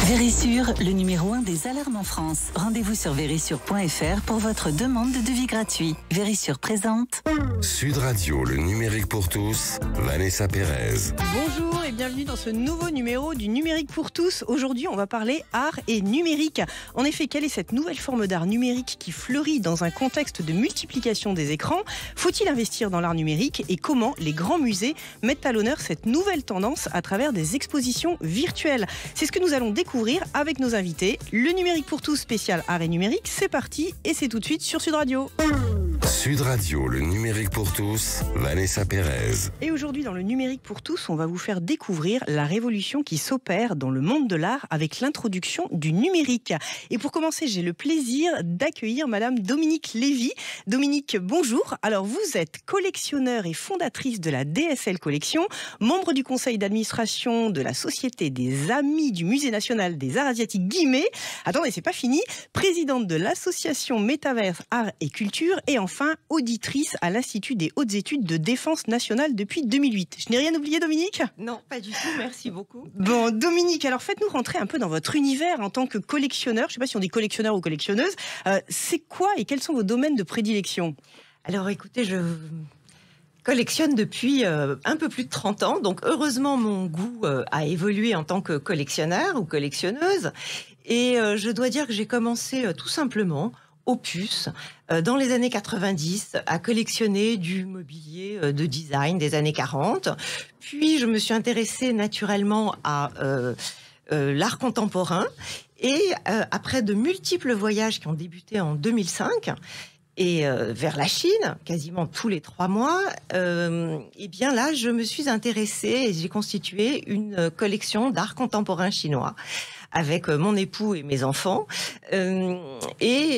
Vérissure, le numéro 1 des alarmes en France. Rendez-vous sur vérissure.fr pour votre demande de devis gratuit. Vérissure présente. Sud Radio, le numérique pour tous, Vanessa Pérez. Bonjour et bienvenue dans ce nouveau numéro du numérique pour tous. Aujourd'hui, on va parler art et numérique. En effet, quelle est cette nouvelle forme d'art numérique qui fleurit dans un contexte de multiplication des écrans? Faut-il investir dans l'art numérique et comment les grands musées mettent à l'honneur cette nouvelle tendance à travers des expositions virtuelles? C'est ce que nous allons découvrir avec nos invités. Le numérique pour tous spécial art et numérique, c'est parti et c'est tout de suite sur Sud Radio. Sud Radio, le numérique pour tous, Vanessa Pérez. Et aujourd'hui, dans le numérique pour tous, on va vous faire découvrir la révolution qui s'opère dans le monde de l'art avec l'introduction du numérique. Et pour commencer, j'ai le plaisir d'accueillir Madame Dominique Lévy. Dominique, bonjour. Alors, vous êtes collectionneur et fondatrice de la DSL Collection, membre du conseil d'administration de la Société des Amis du Musée National des Arts Asiatiques Guimet. Attendez, c'est pas fini. Présidente de l'association Métaverse Art et Culture et enfin auditrice à l'Institut des hautes études de défense nationale depuis 2008. Je n'ai rien oublié, Dominique? Non, pas du tout, merci beaucoup. Bon, Dominique, alors faites-nous rentrer un peu dans votre univers en tant que collectionneur. Je ne sais pas si on dit collectionneur ou collectionneuse. C'est quoi et quels sont vos domaines de prédilection? Alors écoutez, je collectionne depuis un peu plus de 30 ans, donc heureusement mon goût a évolué en tant que collectionneur ou collectionneuse. Et je dois dire que j'ai commencé tout simplement aux puces, dans les années 90, à collectionner du mobilier de design des années 40. Puis je me suis intéressée naturellement à l'art contemporain. Et après de multiples voyages qui ont débuté en 2005, et vers la Chine, quasiment tous les 3 mois, et bien là, je me suis intéressée et j'ai constitué une collection d'art contemporain chinois avec mon époux et mes enfants. J'ai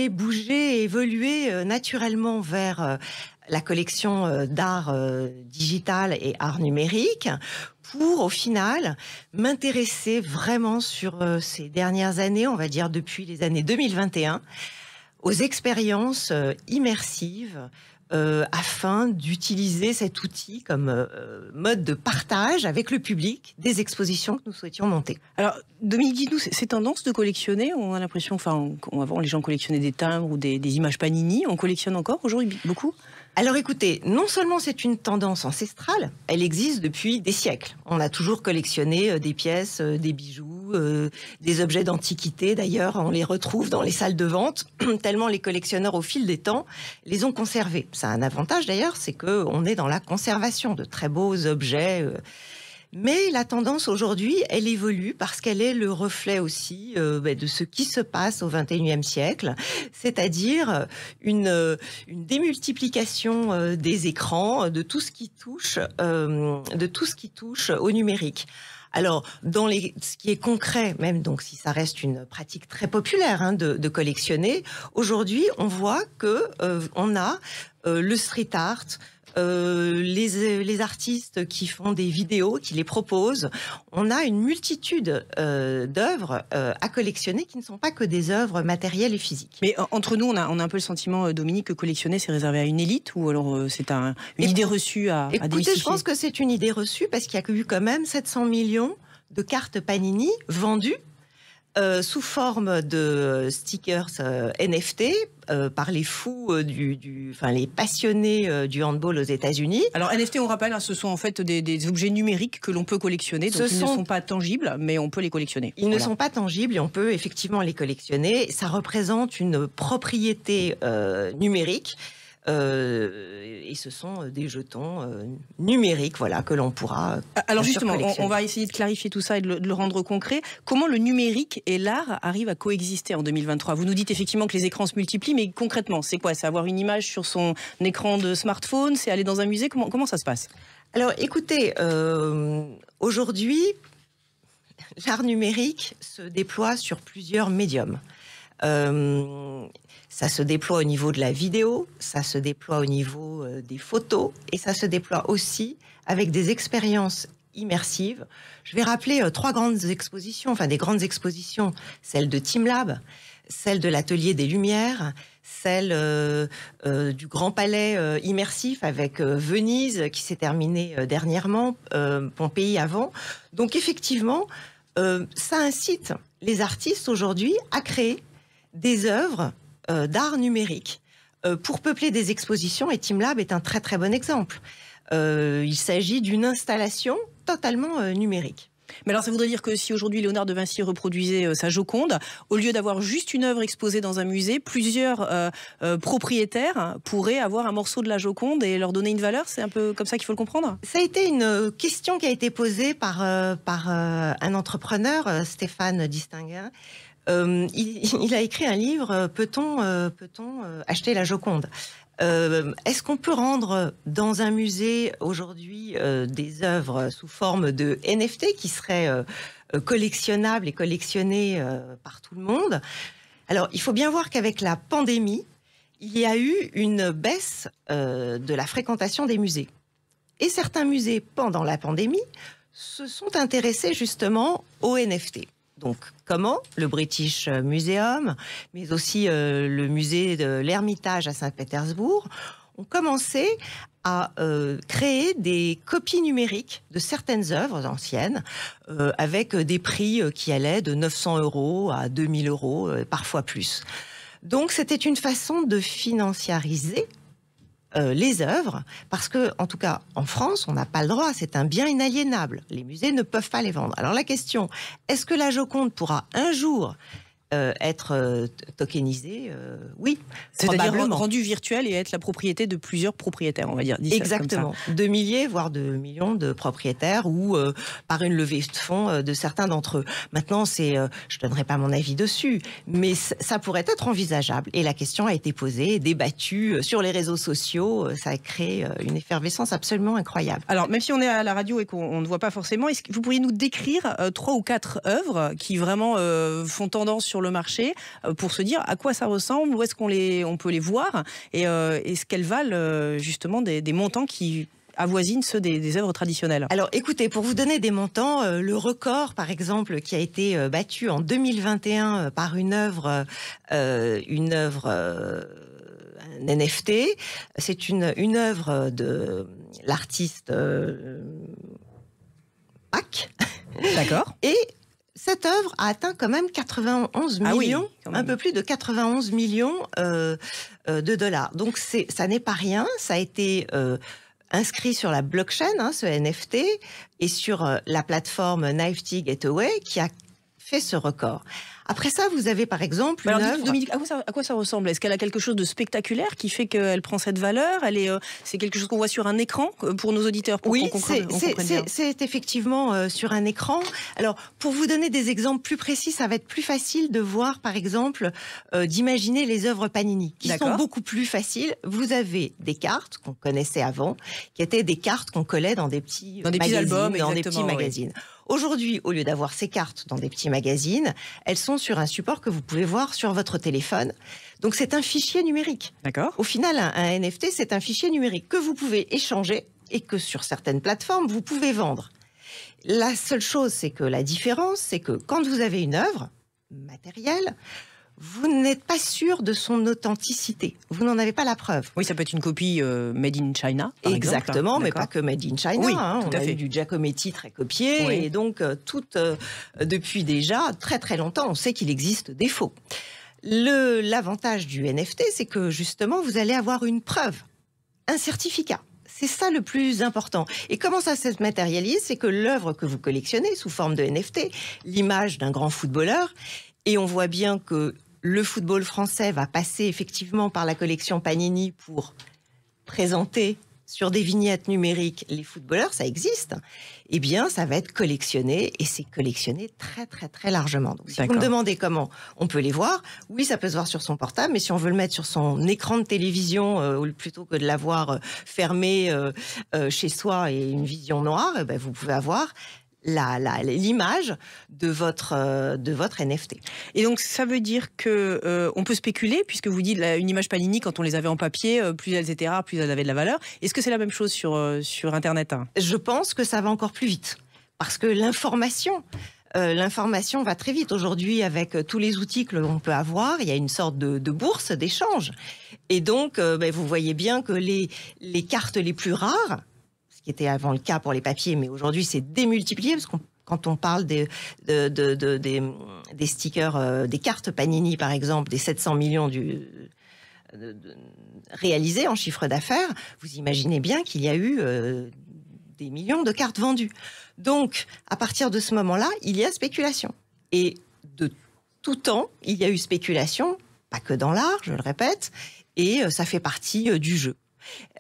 bougé et évolué naturellement vers la collection d'art digital et art numérique pour, au final, m'intéresser vraiment sur ces dernières années, on va dire depuis les années 2021, aux expériences immersives afin d'utiliser cet outil comme mode de partage avec le public des expositions que nous souhaitions monter. Alors, Dominique, dites-nous, ces tendances de collectionner, on a l'impression, avant les gens collectionnaient des timbres ou des images Panini, on collectionne encore aujourd'hui beaucoup? Alors écoutez, non seulement c'est une tendance ancestrale, elle existe depuis des siècles. On a toujours collectionné des pièces, des bijoux, des objets d'antiquité. D'ailleurs, on les retrouve dans les salles de vente, tellement les collectionneurs, au fil des temps, les ont conservés. Ça a un avantage d'ailleurs, c'est qu'on est dans la conservation de très beaux objets. Mais la tendance aujourd'hui, elle évolue parce qu'elle est le reflet aussi de ce qui se passe au XXIe siècle, c'est-à-dire une démultiplication des écrans, de tout ce qui touche au numérique. Alors, ce qui est concret, même donc si ça reste une pratique très populaire de collectionner, aujourd'hui, on voit que on a le street art, les artistes qui font des vidéos, qui les proposent. On a une multitude d'œuvres à collectionner qui ne sont pas que des œuvres matérielles et physiques. Mais entre nous, on a un peu le sentiment, Dominique, que collectionner, c'est réservé à une élite ou alors c'est une idée reçue à démystifier? Écoutez, je pense que c'est une idée reçue parce qu'il y a eu quand même 700 millions de cartes Panini vendues sous forme de stickers NFT par les fous les passionnés du handball aux États-Unis. Alors NFT, on rappelle, ce sont en fait des objets numériques que l'on peut collectionner. Donc ils ne sont pas tangibles, mais on peut les collectionner. Ils ne sont pas tangibles et on peut effectivement les collectionner. Ça représente une propriété numérique. Et ce sont des jetons numériques, voilà, que l'on pourra. Alors justement, on va essayer de clarifier tout ça et de le rendre concret. Comment le numérique et l'art arrivent à coexister en 2023? Vous nous dites effectivement que les écrans se multiplient, mais concrètement, c'est quoi? C'est avoir une image sur son écran de smartphone? C'est aller dans un musée? Comment ça se passe? Alors, écoutez, aujourd'hui, l'art numérique se déploie sur plusieurs médiums. Ça se déploie au niveau de la vidéo, ça se déploie au niveau des photos et ça se déploie aussi avec des expériences immersive. Je vais rappeler trois grandes expositions, enfin des grandes expositions, celle de TeamLab, celle de l'Atelier des Lumières, celle du Grand Palais immersif avec Venise qui s'est terminée dernièrement, Pompéi avant. Donc effectivement, Ça incite les artistes aujourd'hui à créer des œuvres d'art numérique pour peupler des expositions, et TeamLab est un très très bon exemple. Il s'agit d'une installation totalement numérique. Mais alors ça voudrait dire que si aujourd'hui Léonard de Vinci reproduisait sa Joconde, au lieu d'avoir juste une œuvre exposée dans un musée, plusieurs propriétaires pourraient avoir un morceau de la Joconde et leur donner une valeur? C'est un peu comme ça qu'il faut le comprendre? Ça a été une question qui a été posée par un entrepreneur, Stéphane Distinguin. Il a écrit un livre, Peut-on acheter la Joconde? Est-ce qu'on peut rendre dans un musée aujourd'hui des œuvres sous forme de NFT qui seraient collectionnables et collectionnées par tout le monde? Alors, il faut bien voir qu'avec la pandémie, il y a eu une baisse de la fréquentation des musées. Et certains musées, pendant la pandémie, se sont intéressés justement aux NFT. Donc, comment le British Museum, mais aussi le musée de l'Ermitage à Saint-Pétersbourg, ont commencé à créer des copies numériques de certaines œuvres anciennes, avec des prix qui allaient de 900 € à 2000 €, parfois plus. Donc, c'était une façon de financiariser les œuvres, parce que, en tout cas, en France, on n'a pas le droit, c'est un bien inaliénable. Les musées ne peuvent pas les vendre. Alors la question, est-ce que la Joconde pourra un jour être tokenisée? Oui, c'est-à-dire rendu virtuel et être la propriété de plusieurs propriétaires, on va dire. Exactement, de milliers, voire de millions de propriétaires, ou par une levée de fonds de certains d'entre eux. Maintenant, je ne donnerai pas mon avis dessus, mais ça pourrait être envisageable. Et la question a été posée, débattue sur les réseaux sociaux. Ça a créé une effervescence absolument incroyable. Alors, même si on est à la radio et qu'on ne voit pas forcément, est-ce que vous pourriez nous décrire 3 ou 4 œuvres qui vraiment font tendance sur le marché pour se dire à quoi ça ressemble, où est-ce qu'on peut les voir et est-ce qu'elles valent justement des montants qui avoisinent ceux des œuvres traditionnelles? Alors écoutez, pour vous donner des montants, le record par exemple qui a été battu en 2021 par une œuvre un NFT, c'est une œuvre de l'artiste Pac. D'accord. Et cette œuvre a atteint quand même 91 millions, un peu plus de 91 millions de dollars. Donc ça n'est pas rien, ça a été inscrit sur la blockchain, ce NFT, et sur la plateforme NFT Gateway qui a fait ce record. Après ça, vous avez par exemple une œuvre... Dominique, à quoi ça ressemble? Est-ce qu'elle a quelque chose de spectaculaire qui fait qu'elle prend cette valeur? C'est quelque chose qu'on voit sur un écran pour nos auditeurs? Oui, c'est effectivement sur un écran. Alors, pour vous donner des exemples plus précis, ça va être plus facile de voir, par exemple, d'imaginer les œuvres Panini, qui sont beaucoup plus faciles. Vous avez des cartes qu'on connaissait avant, qui étaient des cartes qu'on collait dans des petits albums, dans des petits magazines. Aujourd'hui, au lieu d'avoir ces cartes dans des petits magazines, elles sont sur un support que vous pouvez voir sur votre téléphone. Donc c'est un fichier numérique. D'accord. Au final, un NFT, c'est un fichier numérique que vous pouvez échanger et que sur certaines plateformes, vous pouvez vendre. La seule chose, c'est que la différence, c'est que quand vous avez une œuvre matérielle, vous n'êtes pas sûr de son authenticité. Vous n'en avez pas la preuve. Oui, ça peut être une copie made in China, par Exactement, mais pas que made in China. Oui, on a eu du Giacometti très copié. Oui. Et donc, depuis déjà très très longtemps, on sait qu'il existe des faux. L'avantage du NFT, c'est que justement, vous allez avoir une preuve, un certificat. C'est ça le plus important. Et comment ça se matérialise? C'est que l'œuvre que vous collectionnez sous forme de NFT, l'image d'un grand footballeur, et on voit bien que le football français va passer effectivement par la collection Panini pour présenter sur des vignettes numériques les footballeurs, ça existe. Eh bien, ça va être collectionné et c'est collectionné très très très largement. Donc, si vous me demandez comment on peut les voir, oui, ça peut se voir sur son portable, mais si on veut le mettre sur son écran de télévision plutôt que de l'avoir fermé chez soi et une vision noire, vous pouvez avoir l'image de votre NFT. Et donc ça veut dire que on peut spéculer, puisque vous dites une image Panini, quand on les avait en papier, plus elles étaient rares, plus elles avaient de la valeur. Est-ce que c'est la même chose sur Internet? Je pense que ça va encore plus vite, parce que l'information va très vite. Aujourd'hui, avec tous les outils que l'on peut avoir, il y a une sorte de bourse d'échange. Et donc, vous voyez bien que les cartes les plus rares, qui était avant le cas pour les papiers, mais aujourd'hui c'est démultiplié parce qu'on Quand on parle des stickers, des cartes Panini, par exemple, des 700 millions réalisés en chiffre d'affaires, vous imaginez bien qu'il y a eu des millions de cartes vendues. Donc, à partir de ce moment-là, il y a spéculation. Et de tout temps, il y a eu spéculation, pas que dans l'art, je le répète, et ça fait partie du jeu.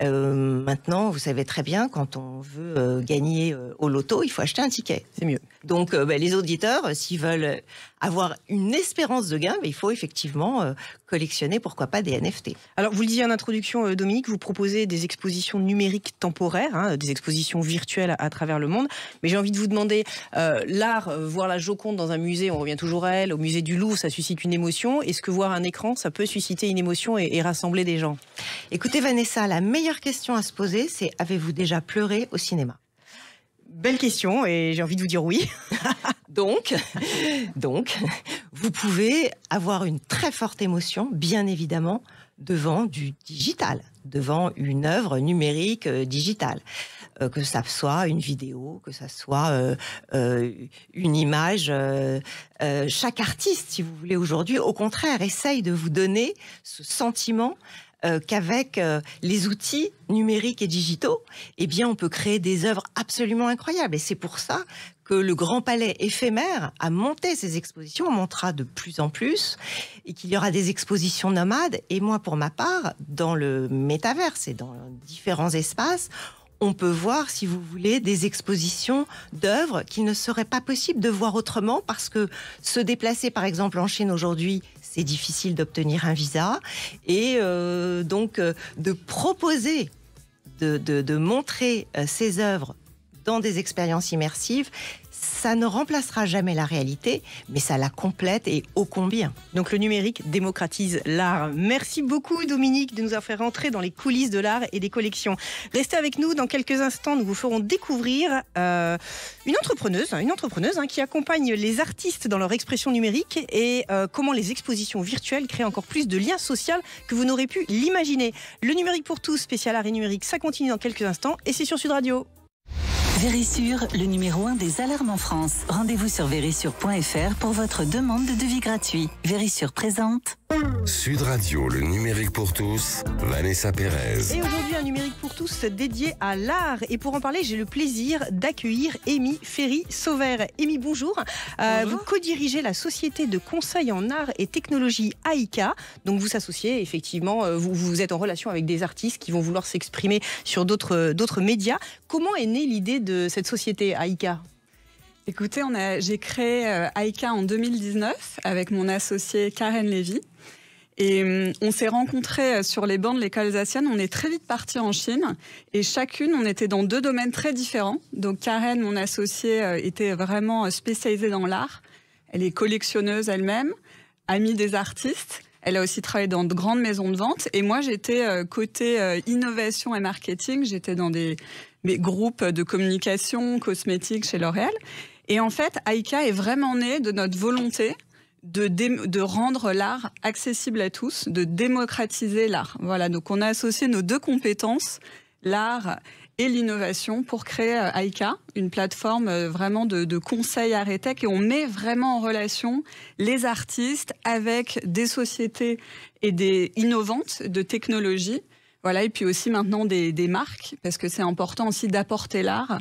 Maintenant, vous savez très bien, quand on veut gagner au loto, il faut acheter un ticket. C'est mieux. Donc, les auditeurs, s'ils veulent avoir une espérance de gain, il faut effectivement collectionner, pourquoi pas, des NFT. Alors, vous le disiez en introduction, Dominique, vous proposez des expositions numériques temporaires, des expositions virtuelles à travers le monde. Mais j'ai envie de vous demander, l'art, voir la Joconde dans un musée, on revient toujours à elle, au musée du Louvre, ça suscite une émotion. Est-ce que voir un écran, ça peut susciter une émotion et rassembler des gens? Écoutez, Vanessa, la meilleure question à se poser, c'est: avez-vous déjà pleuré au cinéma? Belle question, et j'ai envie de vous dire oui. Donc, vous pouvez avoir une très forte émotion, bien évidemment, devant du digital, devant une œuvre numérique digitale. Que ça soit une vidéo, que ça soit une image. Chaque artiste, si vous voulez, aujourd'hui, au contraire, essaye de vous donner ce sentiment qu'avec les outils numériques et digitaux, eh bien, on peut créer des œuvres absolument incroyables. Et c'est pour ça que le Grand Palais éphémère a monté ces expositions, on montera de plus en plus, et qu'il y aura des expositions nomades. Et moi, pour ma part, dans le métaverse et dans différents espaces, on peut voir, si vous voulez, des expositions d'œuvres qu'il ne serait pas possible de voir autrement, parce que se déplacer, par exemple, en Chine aujourd'hui, c'est difficile d'obtenir un visa. Et donc, de proposer, de montrer ces œuvres dans des expériences immersives, ça ne remplacera jamais la réalité, mais ça la complète, et ô combien. Donc le numérique démocratise l'art. Merci beaucoup, Dominique, de nous avoir fait rentrer dans les coulisses de l'art et des collections. Restez avec nous, dans quelques instants, nous vous ferons découvrir une entrepreneuse qui accompagne les artistes dans leur expression numérique, et comment les expositions virtuelles créent encore plus de liens sociaux que vous n'aurez pu l'imaginer. Le numérique pour tous, spécial art et numérique, ça continue dans quelques instants, et c'est sur Sud Radio. Vérissure, le numéro 1 des alarmes en France. Rendez-vous sur vérissure.fr pour votre demande de devis gratuit. Vérissure présente. Sud Radio, le numérique pour tous, Vanessa Pérez. Et aujourd'hui, un numérique pour tous dédié à l'art. Et pour en parler, j'ai le plaisir d'accueillir Amy Ferry-Sauvert. Amy, bonjour. Vous co-dirigez la société de conseil en art et technologie AICA. Donc vous associez, effectivement, vous êtes en relation avec des artistes qui vont vouloir s'exprimer sur d'autres médias. Comment est née l'idée de cette société AICA ? Écoutez, j'ai créé AICA en 2019 avec mon associé Karen Lévy. Et on s'est rencontrés sur les bancs de l'école alsacienne. On est très vite partis en Chine. Et chacune, on était dans 2 domaines très différents. Donc Karen, mon associée, était vraiment spécialisée dans l'art. Elle est collectionneuse elle-même, amie des artistes. Elle a aussi travaillé dans de grandes maisons de vente. Et moi, j'étais côté innovation et marketing. J'étais dans des groupes de communication, cosmétiques chez L'Oréal. Et en fait, AICA est vraiment né de notre volonté de rendre l'art accessible à tous, de démocratiser l'art. Voilà, donc on a associé nos 2 compétences, l'art et l'innovation, pour créer AICA, une plateforme vraiment de conseil art et tech, et on met vraiment en relation les artistes avec des sociétés et des innovantes de technologie. Voilà, et puis aussi maintenant des marques, parce que c'est important aussi d'apporter l'art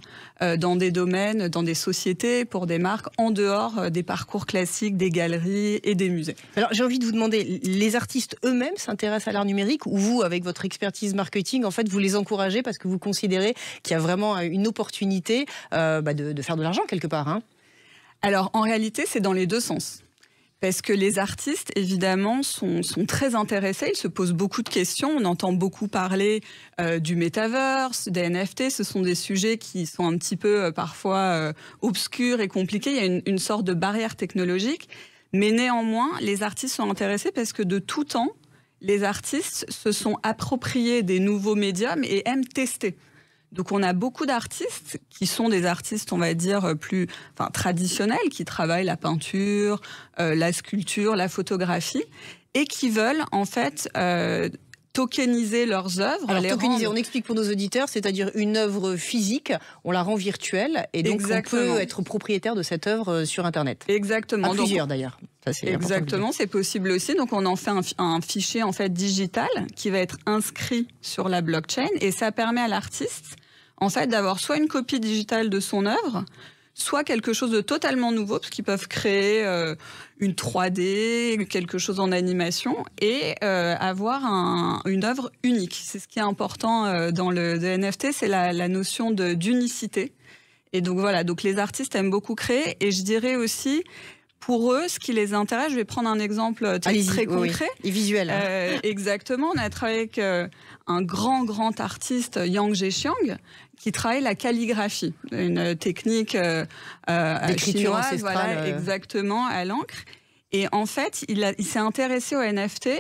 dans des domaines, dans des sociétés, pour des marques en dehors des parcours classiques, des galeries et des musées. Alors j'ai envie de vous demander, les artistes eux-mêmes s'intéressent à l'art numérique, ou vous, avec votre expertise marketing, en fait, vous les encouragez parce que vous considérez qu'il y a vraiment une opportunité de faire de l'argent quelque part, hein ? Alors en réalité, c'est dans les 2 sens. Parce que les artistes, évidemment, sont très intéressés. Ils se posent beaucoup de questions. On entend beaucoup parler du metaverse, des NFT. Ce sont des sujets qui sont un petit peu parfois obscurs et compliqués. Il y a une sorte de barrière technologique. Mais néanmoins, les artistes sont intéressés parce que de tout temps, les artistes se sont appropriés des nouveaux médiums et aiment tester. Donc on a beaucoup d'artistes qui sont des artistes, on va dire, plus traditionnels, qui travaillent la peinture, la sculpture, la photographie, et qui veulent en fait tokeniser leurs œuvres. Alors tokeniser, on explique pour nos auditeurs, c'est-à-dire une œuvre physique, on la rend virtuelle et donc on peut être propriétaire de cette œuvre sur Internet. Exactement. À plusieurs d'ailleurs. Exactement, c'est possible aussi. Donc on en fait un fichier en fait digital qui va être inscrit sur la blockchain et ça permet à l'artiste en fait d'avoir soit une copie digitale de son œuvre, soit quelque chose de totalement nouveau, parce qu'ils peuvent créer une 3D, quelque chose en animation, et avoir une œuvre unique. C'est ce qui est important dans le NFT, c'est la notion d'unicité. Et donc voilà, donc les artistes aiment beaucoup créer, et je dirais aussi, pour eux, ce qui les intéresse, je vais prendre un exemple très concret. Et visuel. Exactement, on a travaillé avec un grand artiste, Yang Zhexiang, qui travaille la calligraphie, une technique d'écriture chinoise, ancestrale. Exactement, à l'encre. Et en fait, il s'est intéressé au NFT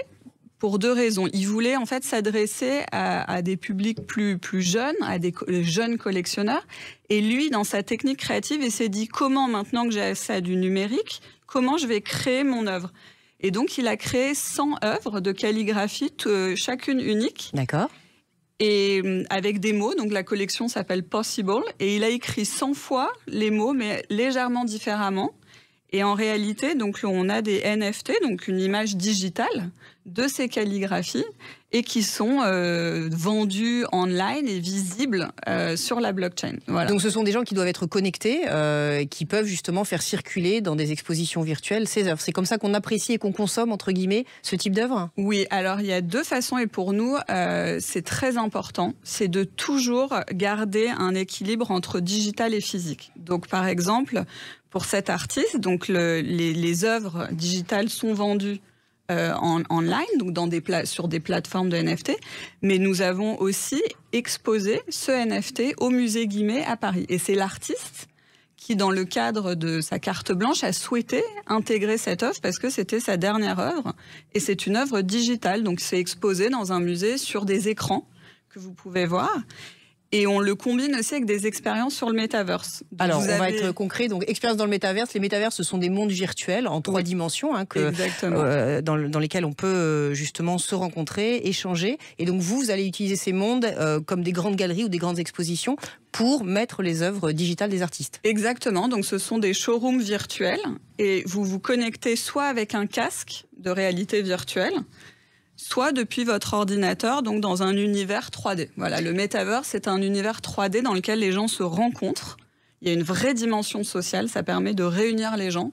pour 2 raisons. Il voulait en fait s'adresser à des publics plus jeunes, à des jeunes collectionneurs. Et lui, dans sa technique créative, il s'est dit comment, maintenant que j'ai accès à du numérique, comment je vais créer mon œuvre. Et donc, il a créé 100 œuvres de calligraphie, chacune unique. D'accord. Et avec des mots, donc la collection s'appelle Possible, et il a écrit 100 fois les mots, mais légèrement différemment. Et en réalité, donc on a des NFT, donc une image digitale de ces calligraphies, et qui sont vendues online et visibles sur la blockchain. Voilà. Donc ce sont des gens qui doivent être connectés, qui peuvent justement faire circuler dans des expositions virtuelles ces œuvres. C'est comme ça qu'on apprécie et qu'on consomme, entre guillemets, ce type d'œuvre ? Oui, alors il y a 2 façons, et pour nous, c'est très important, c'est de toujours garder un équilibre entre digital et physique. Donc par exemple, pour cet artiste, donc les œuvres digitales sont vendues online, donc sur des plateformes de NFT, mais nous avons aussi exposé ce NFT au musée Guimet à Paris. Et c'est l'artiste qui, dans le cadre de sa carte blanche, a souhaité intégrer cette œuvre parce que c'était sa dernière œuvre. Et c'est une œuvre digitale, donc c'est exposé dans un musée sur des écrans que vous pouvez voir. Et on le combine aussi avec des expériences sur le métaverse. Donc alors, on va être concret. Donc, expérience dans le métaverse. Les métaverses, ce sont des mondes virtuels en 3 dimensions dans lesquels on peut justement se rencontrer, échanger. Et donc, vous allez utiliser ces mondes comme des grandes galeries ou des grandes expositions pour mettre les œuvres digitales des artistes. Exactement. Donc, ce sont des showrooms virtuels. Et vous vous connectez soit avec un casque de réalité virtuelle, soit depuis votre ordinateur, donc dans un univers 3D. Voilà, le Metaverse, c'est un univers 3D dans lequel les gens se rencontrent. Il y a une vraie dimension sociale, ça permet de réunir les gens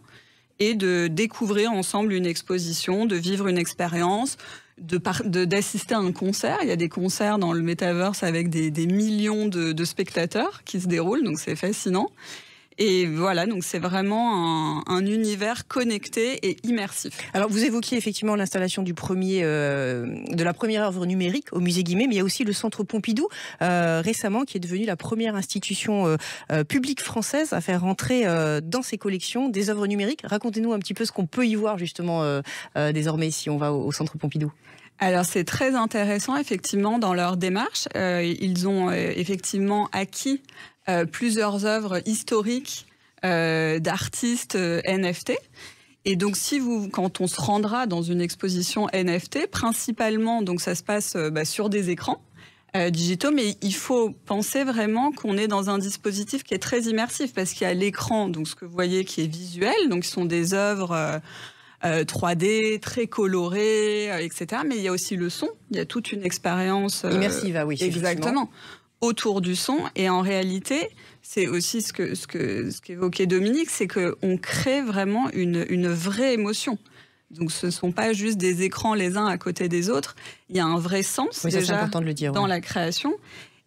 et de découvrir ensemble une exposition, de vivre une expérience, d'assister à un concert. Il y a des concerts dans le Metaverse avec des millions de spectateurs qui se déroulent, donc c'est fascinant. Et voilà, donc c'est vraiment un univers connecté et immersif. Alors vous évoquiez effectivement l'installation de la première œuvre numérique au musée Guimet, mais il y a aussi le Centre Pompidou récemment qui est devenu la première institution publique française à faire rentrer dans ses collections des œuvres numériques. Racontez-nous un petit peu ce qu'on peut y voir justement désormais si on va au Centre Pompidou. Alors c'est très intéressant effectivement dans leur démarche. Ils ont effectivement acquis plusieurs œuvres historiques d'artistes NFT. Et donc, quand on se rendra dans une exposition NFT, principalement, donc ça se passe sur des écrans digitaux, mais il faut penser vraiment qu'on est dans un dispositif qui est très immersif, parce qu'il y a l'écran, donc ce que vous voyez qui est visuel, donc ce sont des œuvres 3D, très colorées, etc. Mais il y a aussi le son, il y a toute une expérience immersive, oui. Exactement. Autour du son, et en réalité, c'est aussi ce qu'évoquait Dominique, c'est qu'on crée vraiment une vraie émotion. Donc ce ne sont pas juste des écrans les uns à côté des autres, il y a un vrai sens déjà dans la création,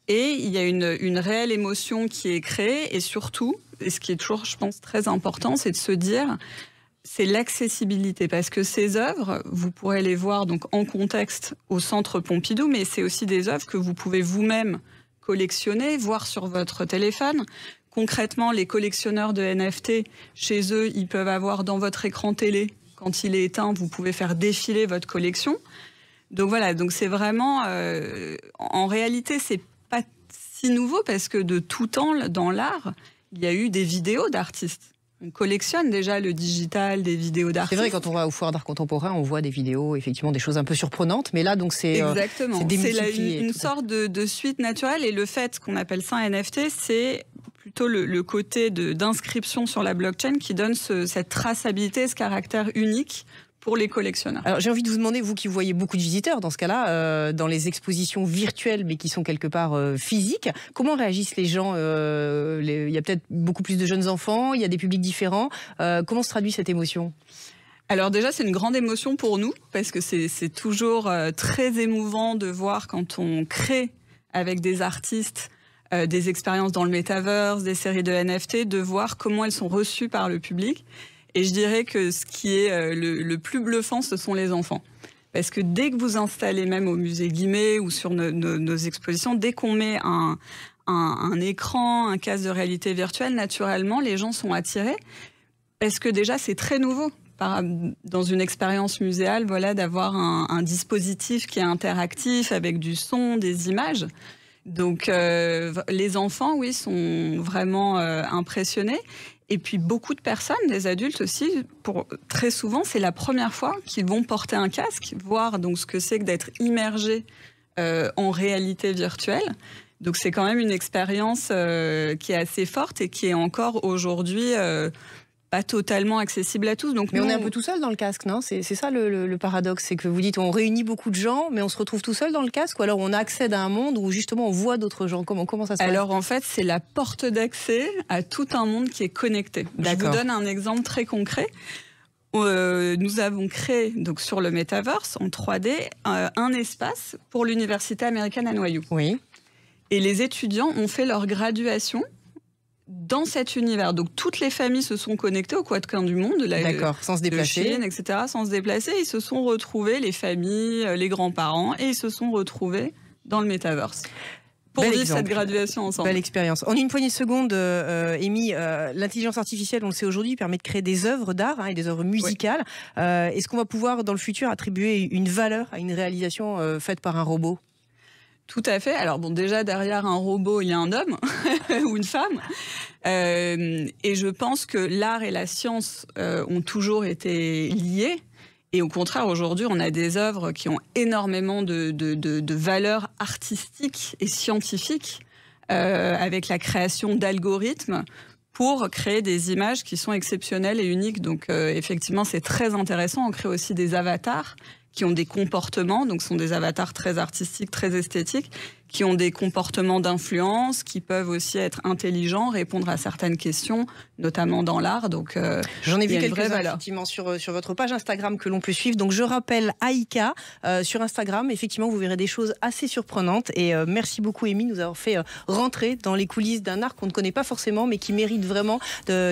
et il y a une réelle émotion qui est créée, et surtout, et ce qui est toujours, je pense, très important, c'est de se dire, c'est l'accessibilité, parce que ces œuvres, vous pourrez les voir donc en contexte au Centre Pompidou, mais c'est aussi des œuvres que vous pouvez vous-même collectionner, voir sur votre téléphone. Concrètement, les collectionneurs de NFT, chez eux, ils peuvent avoir dans votre écran télé, quand il est éteint, vous pouvez faire défiler votre collection. Donc voilà, donc c'est vraiment... en réalité, c'est pas si nouveau, parce que de tout temps, dans l'art, il y a eu des vidéos d'artistes. On collectionne déjà le digital, des vidéos d'artistes. C'est vrai, quand on va au foire d'art contemporain, on voit des vidéos, effectivement, des choses un peu surprenantes. Mais là, donc, c'est exactement. C'est une tout sorte de suite naturelle. Et le fait qu'on appelle ça un NFT, c'est plutôt le côté d'inscription sur la blockchain qui donne cette traçabilité, ce caractère unique pour les collectionneurs. Alors j'ai envie de vous demander, vous qui voyez beaucoup de visiteurs dans ce cas-là, dans les expositions virtuelles mais qui sont quelque part physiques, comment réagissent les gens? Il y a peut-être beaucoup plus de jeunes enfants, il y a des publics différents. Comment se traduit cette émotion? Alors déjà, c'est une grande émotion pour nous parce que c'est toujours très émouvant de voir quand on crée avec des artistes des expériences dans le metaverse, des séries de NFT, de voir comment elles sont reçues par le public. Et je dirais que ce qui est le plus bluffant, ce sont les enfants. Parce que dès que vous installez, même au musée Guimet ou sur nos expositions, dès qu'on met un écran, un casque de réalité virtuelle, naturellement, les gens sont attirés. Parce que déjà, c'est très nouveau. Dans une expérience muséale, voilà, d'avoir un dispositif qui est interactif avec du son, des images. Donc, les enfants, oui, sont vraiment impressionnés. Et puis beaucoup de personnes, des adultes aussi, très souvent, c'est la première fois qu'ils vont porter un casque, voir donc ce que c'est que d'être immergé en réalité virtuelle. Donc c'est quand même une expérience qui est assez forte et qui est encore aujourd'hui pas totalement accessible à tous. Donc mais on est un peu tout seul dans le casque, non? C'est ça le paradoxe, c'est que vous dites on réunit beaucoup de gens, mais on se retrouve tout seul dans le casque, ou alors on accède à un monde où justement on voit d'autres gens. Comment ça se passe? Alors en fait, c'est la porte d'accès à tout un monde qui est connecté. Je vous donne un exemple très concret. Nous avons créé donc sur le Metaverse en 3D un espace pour l'université américaine à Noyau. Oui. Et les étudiants ont fait leur graduation dans cet univers. Donc toutes les familles se sont connectées aux quatre coins du monde, sans se déplacer, de Chine, etc., sans se déplacer. Ils se sont retrouvés, les familles, les grands-parents, et ils se sont retrouvés dans le Metaverse pour vivre cette graduation ensemble. Belle expérience. En une poignée de secondes, Amy, l'intelligence artificielle, on le sait aujourd'hui, permet de créer des œuvres d'art et des œuvres musicales. Oui. Est-ce qu'on va pouvoir, dans le futur, attribuer une valeur à une réalisation faite par un robot? Tout à fait. Alors bon, déjà derrière un robot, il y a un homme ou une femme. Et je pense que l'art et la science ont toujours été liés. Et au contraire, aujourd'hui, on a des œuvres qui ont énormément de valeurs artistiques et scientifiques avec la création d'algorithmes pour créer des images qui sont exceptionnelles et uniques. Donc effectivement, c'est très intéressant. On crée aussi des avatars qui ont des comportements, donc ce sont des avatars très artistiques, très esthétiques, qui ont des comportements d'influence, qui peuvent aussi être intelligents, répondre à certaines questions, notamment dans l'art. Donc, j'en ai vu quelques-uns effectivement sur votre page Instagram que l'on peut suivre. Donc je rappelle Aïka sur Instagram. Effectivement, vous verrez des choses assez surprenantes. Et merci beaucoup, Amy, de nous avoir fait rentrer dans les coulisses d'un art qu'on ne connaît pas forcément, mais qui mérite vraiment,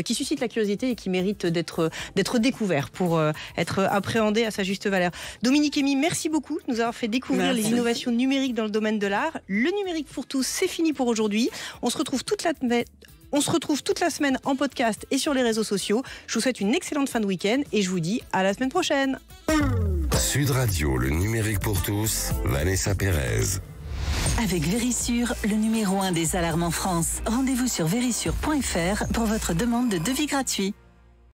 qui suscite la curiosité et qui mérite d'être découvert pour être appréhendé à sa juste valeur. Dominique, Amy, merci beaucoup de nous avoir fait découvrir les innovations numériques dans le domaine de l'art. Le numérique pour tous, c'est fini pour aujourd'hui. On se retrouve toute la semaine en podcast et sur les réseaux sociaux. Je vous souhaite une excellente fin de week-end et je vous dis à la semaine prochaine. Sud Radio, le numérique pour tous, Vanessa Pérez. Avec Vérissure, le numéro 1 des alarmes en France. Rendez-vous sur vérissure.fr pour votre demande de devis gratuit.